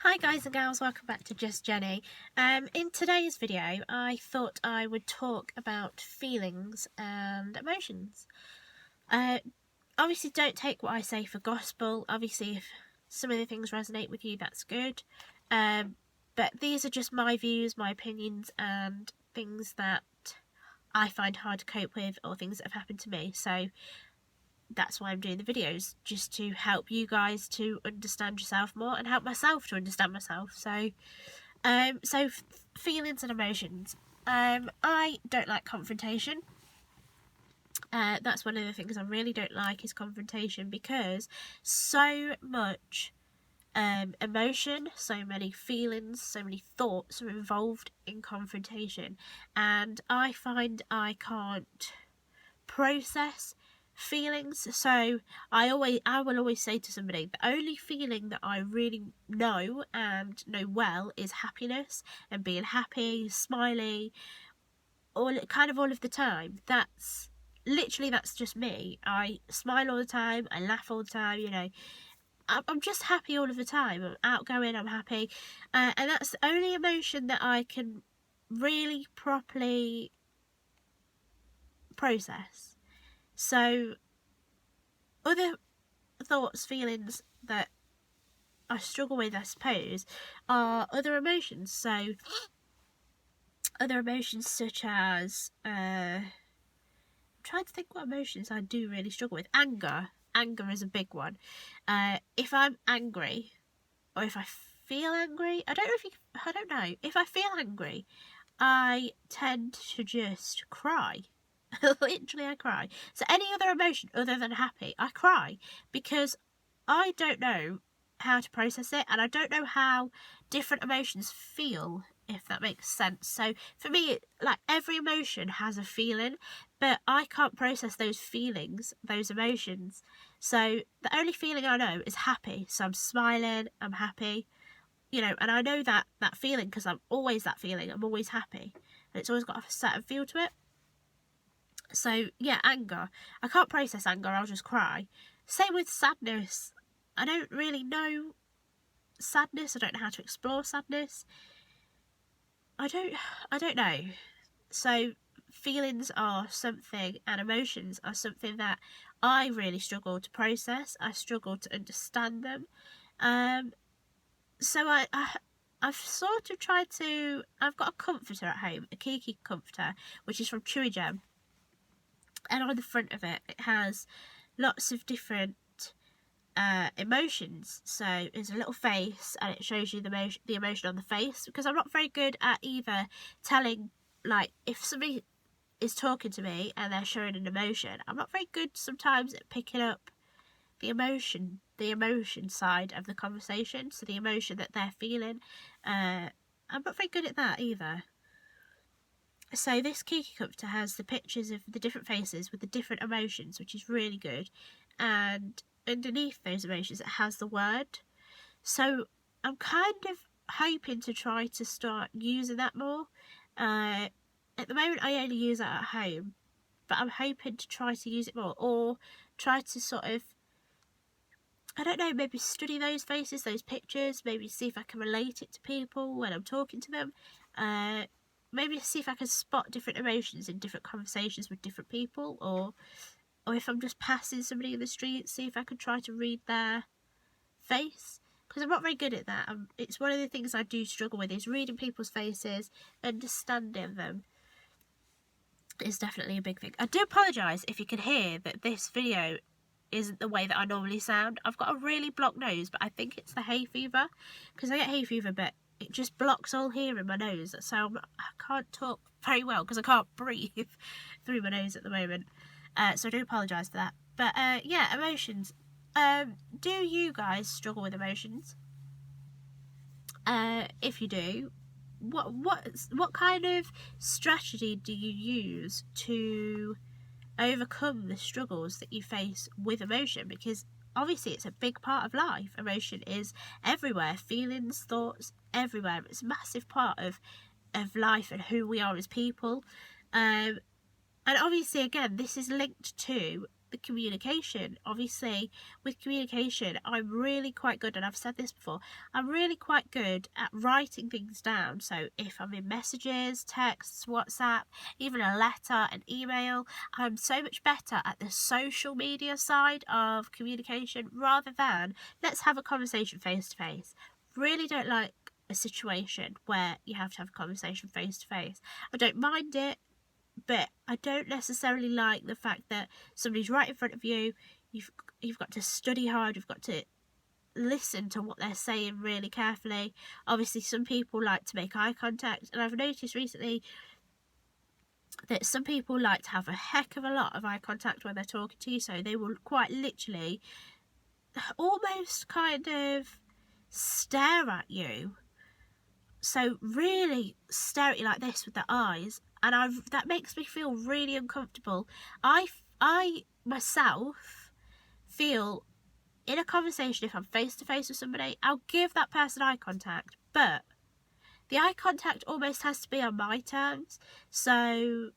Hi guys and gals, welcome back to Just Jenny. In today's video I thought I would talk about feelings and emotions. Obviously don't take what I say for gospel. Obviously if some of the things resonate with you, that's good. But these are just my views, my opinions, and things that I find hard to cope with, or things that have happened to me. So that's why I'm doing the videos, just to help you guys to understand yourself more and help myself to understand myself. So feelings and emotions. I don't like confrontation. That's one of the things I really don't like, is confrontation, because so much emotion, so many feelings, so many thoughts are involved in confrontation, and I find I can't process feelings. So I will always say to somebody, the only feeling that I really know and know well is happiness, and being happy, smiley, all of the time. That's just me. I smile all the time, I laugh all the time, I'm just happy all of the time. I'm outgoing, I'm happy, and that's the only emotion that I can really properly process. So other thoughts, feelings that I struggle with, I suppose, are other emotions. So other emotions such as I'm trying to think what emotions I do really struggle with. Anger is a big one. If I'm angry, or if I feel angry, I don't know if I feel angry, I tend to just cry. Literally, I cry. So any other emotion other than happy, I cry, because I don't know how to process it, and I don't know how different emotions feel, if that makes sense. So for me, like, every emotion has a feeling, but I can't process those feelings, those emotions. So the only feeling I know is happy. So I'm smiling, I'm happy, and I know that feeling because I'm always that feeling. I'm always happy, and it's always got a certain feel to it. So yeah, anger. I can't process anger, I'll just cry. Same with sadness. I don't really know sadness. I don't know how to explore sadness. I don't know. So feelings are something, and emotions are something that I really struggle to process. I struggle to understand them. So I've sort of tried to. I've got a comforter at home, a Kiki comforter, which is from Chewy Gem, and on the front of it, it has lots of different emotions. So there's a little face, and it shows you the emotion on the face, because I'm not very good at either telling, like, if somebody is talking to me and they're showing an emotion, I'm not very good sometimes at picking up the emotion side of the conversation, so the emotion that they're feeling. I'm not very good at that either. So this Kiki comforter has the pictures of the different faces with the different emotions, which is really good, and underneath those emotions it has the word. So I'm kind of hoping to try to start using that more. At the moment I only use it at home, but I'm hoping to try to use it more, or try to sort of, I don't know, maybe study those faces, those pictures, maybe see if I can relate it to people when I'm talking to them. Maybe see if I can spot different emotions in different conversations with different people, or if I'm just passing somebody in the street, see if I can try to read their face, because I'm not very good at that. It's one of the things I do struggle with, is reading people's faces, understanding them is definitely a big thing. I do apologise if you can hear that this video isn't the way that I normally sound. I've got a really blocked nose, but I think it's the hay fever, because I get hay fever, but it just blocks all here in my nose, so I can't talk very well because I can't breathe through my nose at the moment. So I do apologise for that. But yeah, emotions. Do you guys struggle with emotions? If you do, what kind of strategy do you use to overcome the struggles that you face with emotion? Because obviously it's a big part of life. Emotion is everywhere. Feelings, thoughts, everywhere. It's a massive part of life and who we are as people. And obviously, again, this is linked to the communication. Obviously, with communication, I'm really quite good, and I've said this before, I'm really quite good at writing things down. So if I'm in messages, texts, WhatsApp, even a letter, an email, I'm so much better at the social media side of communication rather than let's have a conversation face to face. Really don't like a situation where you have to have a conversation face to face. I don't mind it, but I don't necessarily like the fact that somebody's right in front of you. You've got to study hard. You've got to listen to what they're saying really carefully. Obviously, some people like to make eye contact, and I've noticed recently that some people like to have a heck of a lot of eye contact when they're talking to you. So they will quite literally, almost kind of stare at you. So really stare at you like this with their eyes, and that makes me feel really uncomfortable. I myself feel in a conversation, if I'm face to face with somebody, I'll give that person eye contact, but the eye contact almost has to be on my terms. So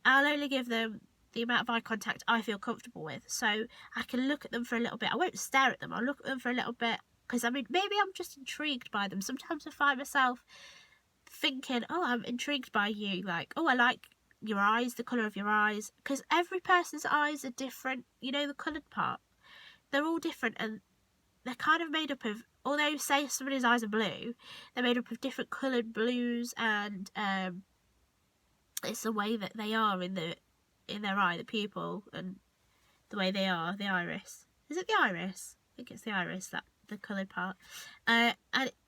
I'll only give them the amount of eye contact I feel comfortable with. So I can look at them for a little bit. I won't stare at them. I'll look at them for a little bit. Because, I mean, maybe I'm just intrigued by them. Sometimes I find myself thinking, oh, I'm intrigued by you. Like, oh, I like your eyes, the colour of your eyes. Because every person's eyes are different. You know, the coloured part. They're all different. And they're kind of made up of, although, say, somebody's eyes are blue, they're made up of different coloured blues. And it's the way that they are in their eye, the pupil. And the way they are, the iris. Is it the iris? I think it's the iris, that the coloured part, and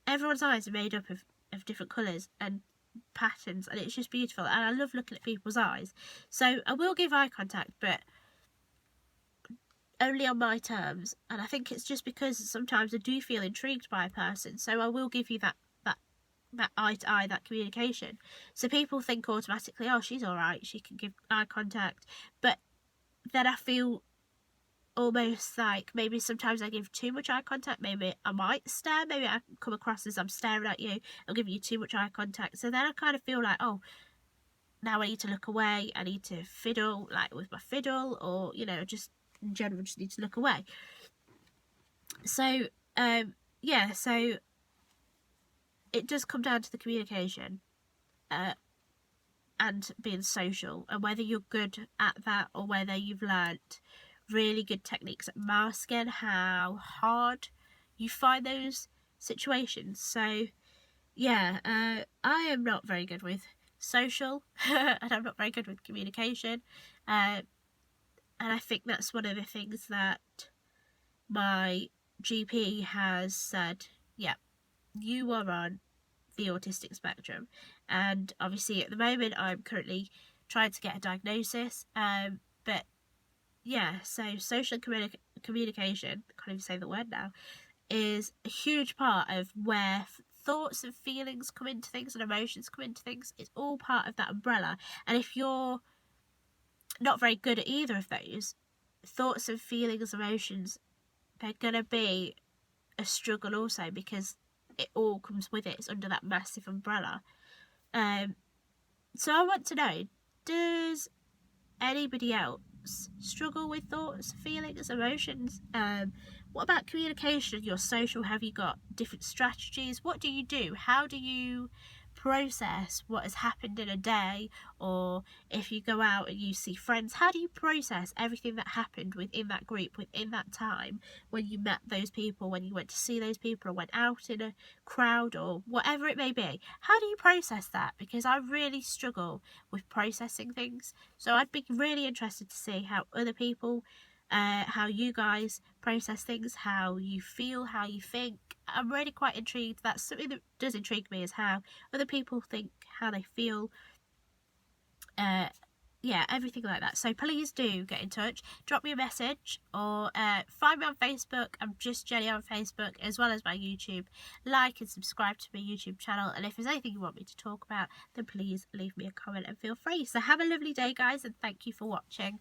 everyone's eyes are made up of different colours and patterns, and it's just beautiful, and I love looking at people's eyes. So I will give eye contact, but only on my terms, and I think it's just because sometimes I do feel intrigued by a person, so I will give you that eye to eye, that communication. So people think automatically, oh, she's alright, she can give eye contact, but then I feel almost like maybe sometimes I give too much eye contact. Maybe I might stare. Maybe I come across as I'm staring at you. I'm giving you too much eye contact. So then I kind of feel like, oh, now I need to look away. I need to fiddle, like with my fiddle, or, you know, just in general, just need to look away. So, yeah, so it does come down to the communication and being social, and whether you're good at that or whether you've learnt really good techniques at masking how hard you find those situations. So yeah, I am not very good with social and I'm not very good with communication, and I think that's one of the things that my GP has said, yeah, you are on the autistic spectrum. And obviously at the moment I'm currently trying to get a diagnosis, but yeah, so social communication, I can't even say the word now, is a huge part of where thoughts and feelings come into things and emotions come into things. It's all part of that umbrella. And if you're not very good at either of those, thoughts and feelings, emotions, they're going to be a struggle also, because it all comes with it. It's under that massive umbrella. So I want to know, does anybody else struggle with thoughts, feelings, emotions? What about communication? Your social, have you got different strategies? What do you do? How do you process what has happened in a day? Or if you go out and you see friends, how do you process everything that happened within that group, within that time, when you met those people, when you went to see those people, or went out in a crowd, or whatever it may be? How do you process that? Because I really struggle with processing things. So I'd be really interested to see how other people, how you guys process things, how you feel, how you think. I'm really quite intrigued. That's something that does intrigue me, is how other people think, how they feel, yeah, everything like that. So please do get in touch, drop me a message, or find me on Facebook. I'm just Jenny on Facebook, as well as my YouTube. Like and subscribe to my YouTube channel, and if there's anything you want me to talk about, then please leave me a comment and feel free. So have a lovely day, guys, and thank you for watching.